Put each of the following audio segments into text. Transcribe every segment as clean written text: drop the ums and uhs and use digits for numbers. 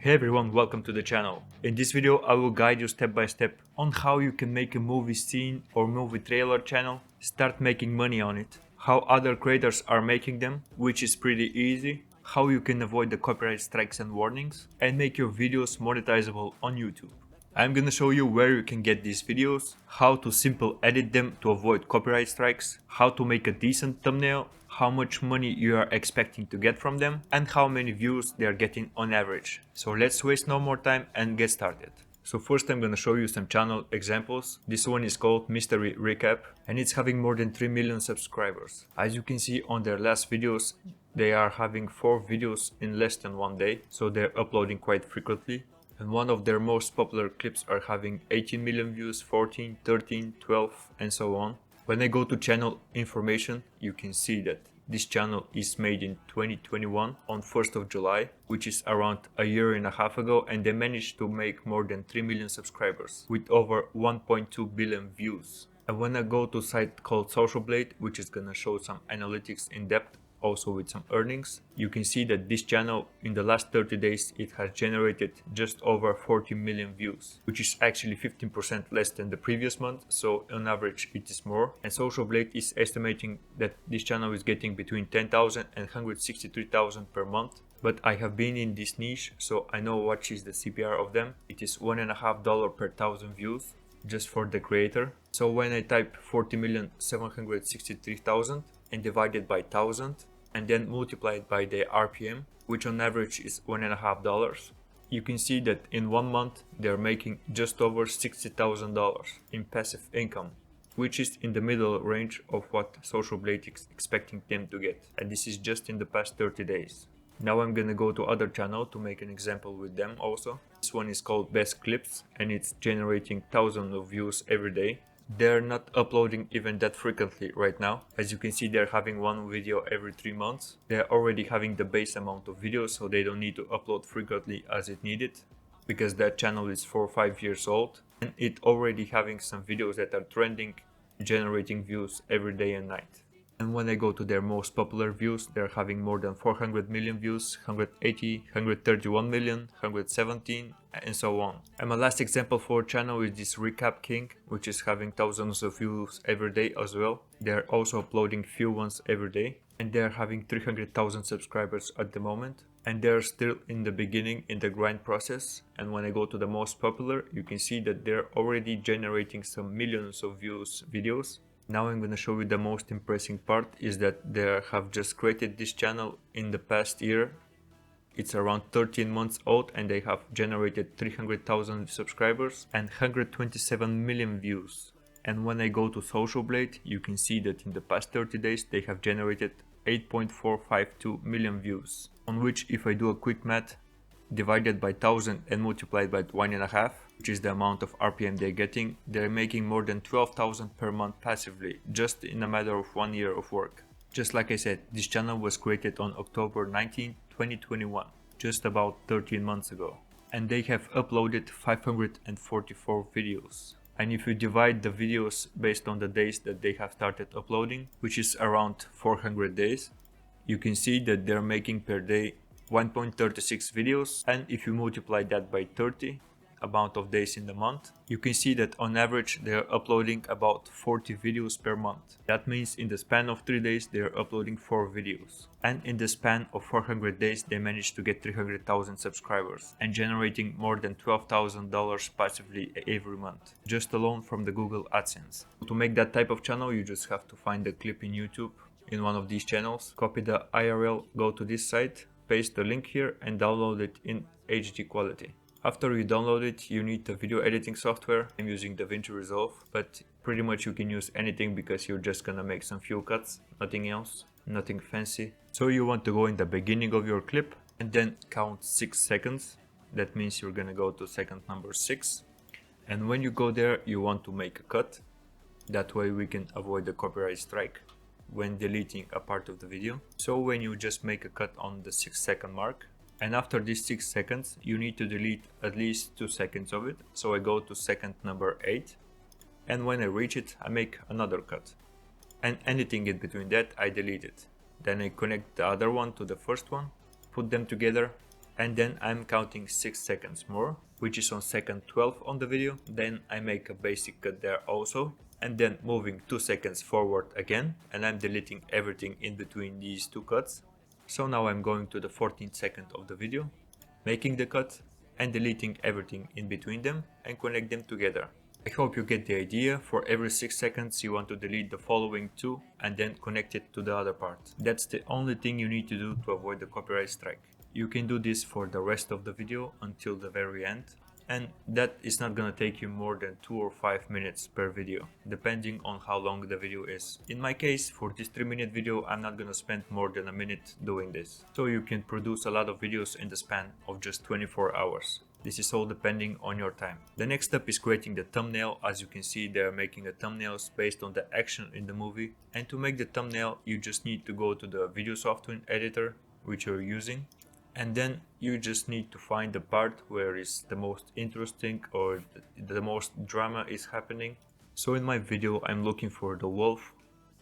Hey everyone, welcome to the channel. In this video I will guide you step by step on how you can make a movie scene or movie trailer channel, start making money on it, how other creators are making them, which is pretty easy, how you can avoid the copyright strikes and warnings, and make your videos monetizable on YouTube. I'm gonna show you where you can get these videos, how to simple edit them to avoid copyright strikes, how to make a decent thumbnail, how much money you are expecting to get from them, and how many views they are getting on average. So let's waste no more time and get started. So first I'm gonna show you some channel examples. This one is called Mystery Recap and it's having more than 3 million subscribers. As you can see on their last videos, they are having 4 videos in less than 1 day, so they're uploading quite frequently. And one of their most popular clips are having 18 million views, 14, 13, 12 and so on. When I go to channel information, you can see that this channel is made in 2021 on 1st of July, which is around a year and a half ago, and they managed to make more than 3 million subscribers with over 1.2 billion views. And when I go to a site called Social Blade, which is gonna show some analytics in depth, also with some earnings, you can see that this channel in the last 30 days it has generated just over 40 million views, which is actually 15% less than the previous month, so on average it is more. And Social Blade is estimating that this channel is getting between 10,000 and 163,000 per month. But I have been in this niche, so I know what is the CPR of them. It is $1.50 per 1,000 views just for the creator. So when I type 40,763,000 and divide it by 1,000 and then multiply it by the RPM, which on average is $1.50, you can see that in 1 month they're making just over $60,000 in passive income, which is in the middle range of what Social Blade is expecting them to get, and this is just in the past 30 days. Now I'm gonna go to other channel to make an example with them also. This one is called Best Clips and it's generating thousands of views every day. They're not uploading even that frequently right now. As you can see, they're having 1 video every 3 months. They're already having the base amount of videos, so they don't need to upload frequently as it needed, because that channel is 4 or 5 years old and it already having some videos that are trending, generating views every day and night. And when I go to their most popular views, they're having more than 400 million views, 180, 131 million, 117, and so on. And my last example for channel is this Recap King, which is having thousands of views every day as well. They're also uploading few ones every day, and they're having 300,000 subscribers at the moment. And they're still in the beginning in the grind process. And when I go to the most popular, you can see that they're already generating some millions of views videos. Now I'm gonna show you the most impressive part is that they have just created this channel in the past year. It's around 13 months old and they have generated 300,000 subscribers and 127 million views. And when I go to Social Blade, you can see that in the past 30 days they have generated 8.452 million views, on which if I do a quick math, divided by 1,000 and multiplied by 1.5, which is the amount of RPM they're getting, they're making more than 12,000 per month passively, just in a matter of 1 year of work. Just like I said, this channel was created on October 19, 2021, just about 13 months ago. And they have uploaded 544 videos. And if you divide the videos based on the days that they have started uploading, which is around 400 days, you can see that they're making per day 1.36 videos, and if you multiply that by 30 amount of days in the month, you can see that on average they are uploading about 40 videos per month. That means in the span of 3 days they are uploading 4 videos, and in the span of 400 days they managed to get 300,000 subscribers and generating more than $12,000 passively every month, just alone from the Google AdSense. To make that type of channel, you just have to find the clip in YouTube in one of these channels, copy the URL, go to this site, paste the link here and download it in HD quality. After you download it, you need the video editing software. I'm using DaVinci Resolve, but pretty much you can use anything because you're just gonna make some few cuts, nothing else, nothing fancy. So you want to go in the beginning of your clip and then count 6 seconds. That means you're gonna go to second number 6. And when you go there, you want to make a cut. That way we can avoid the copyright strike when deleting a part of the video. So when you just make a cut on the 6-second mark, and after these 6 seconds you need to delete at least 2 seconds of it, so I go to second number 8, and when I reach it I make another cut, and anything in between that I delete it. Then I connect the other one to the first one, put them together, and then I'm counting 6 seconds more, which is on second 12 on the video. Then I make a basic cut there also, and then moving 2 seconds forward again, and I'm deleting everything in between these two cuts. So now I'm going to the 14th second of the video, making the cut and deleting everything in between them and connect them together. I hope you get the idea. For every 6 seconds you want to delete the following two and then connect it to the other part. That's the only thing you need to do to avoid the copyright strike. You can do this for the rest of the video until the very end, and that is not gonna take you more than 2 or 5 minutes per video, depending on how long the video is. In my case, for this 3-minute video, I'm not gonna spend more than a minute doing this. So you can produce a lot of videos in the span of just 24 hours. This is all depending on your time. The next step is creating the thumbnail. As you can see, they are making a thumbnails based on the action in the movie. And to make the thumbnail, you just need to go to the video software editor which you're using. And then you just need to find the part where is the most interesting or the most drama is happening. So in my video, I'm looking for the wolf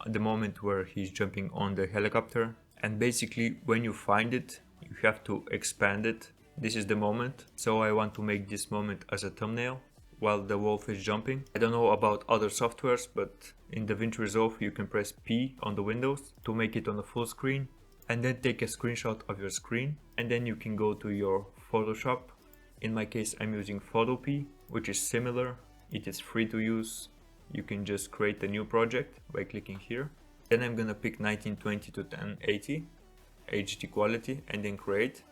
at the moment where he's jumping on the helicopter. And basically, when you find it, you have to expand it. This is the moment, so I want to make this moment as a thumbnail while the wolf is jumping. I don't know about other softwares, but in DaVinci Resolve you can press P on the Windows to make it on a full screen, and then take a screenshot of your screen, and then you can go to your Photoshop. In my case, I'm using Photopea, which is similar. It is free to use. You can just create a new project by clicking here. Then I'm gonna pick 1920 to 1080 HD quality and then create.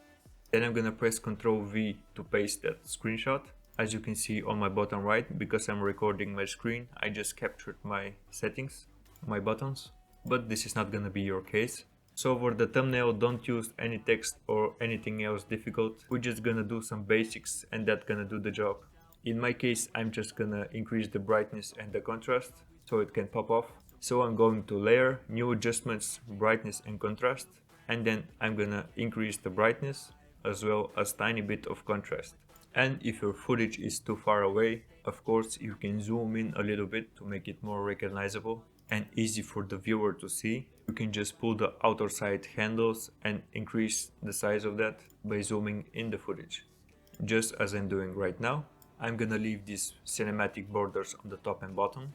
Then I'm gonna press Ctrl V to paste that screenshot. As you can see on my bottom right, because I'm recording my screen, I just captured my settings, my buttons, but this is not gonna be your case. So for the thumbnail, don't use any text or anything else difficult. We're just gonna do some basics and that's gonna do the job. In my case, I'm just gonna increase the brightness and the contrast so it can pop off. So I'm going to layer, new adjustments, brightness and contrast, and then I'm gonna increase the brightness as well as tiny bit of contrast. And if your footage is too far away, of course you can zoom in a little bit to make it more recognizable and easy for the viewer to see. You can just pull the outer side handles and increase the size of that by zooming in the footage. Just as I'm doing right now. I'm gonna leave these cinematic borders on the top and bottom.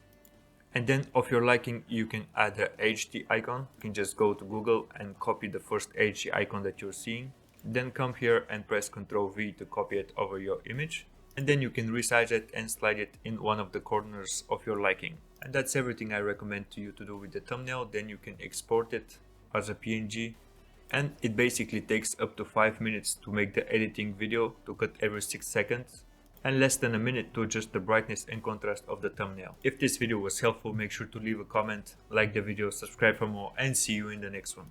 And then of your liking, you can add a HD icon. You can just go to Google and copy the first HD icon that you're seeing. Then come here and press Ctrl V to copy it over your image. And then you can resize it and slide it in one of the corners of your liking. And that's everything I recommend to you to do with the thumbnail. Then you can export it as a PNG. And it basically takes up to 5 minutes to make the editing video, to cut every 6 seconds. And less than a minute to adjust the brightness and contrast of the thumbnail. If this video was helpful, make sure to leave a comment, like the video, subscribe for more, and see you in the next one.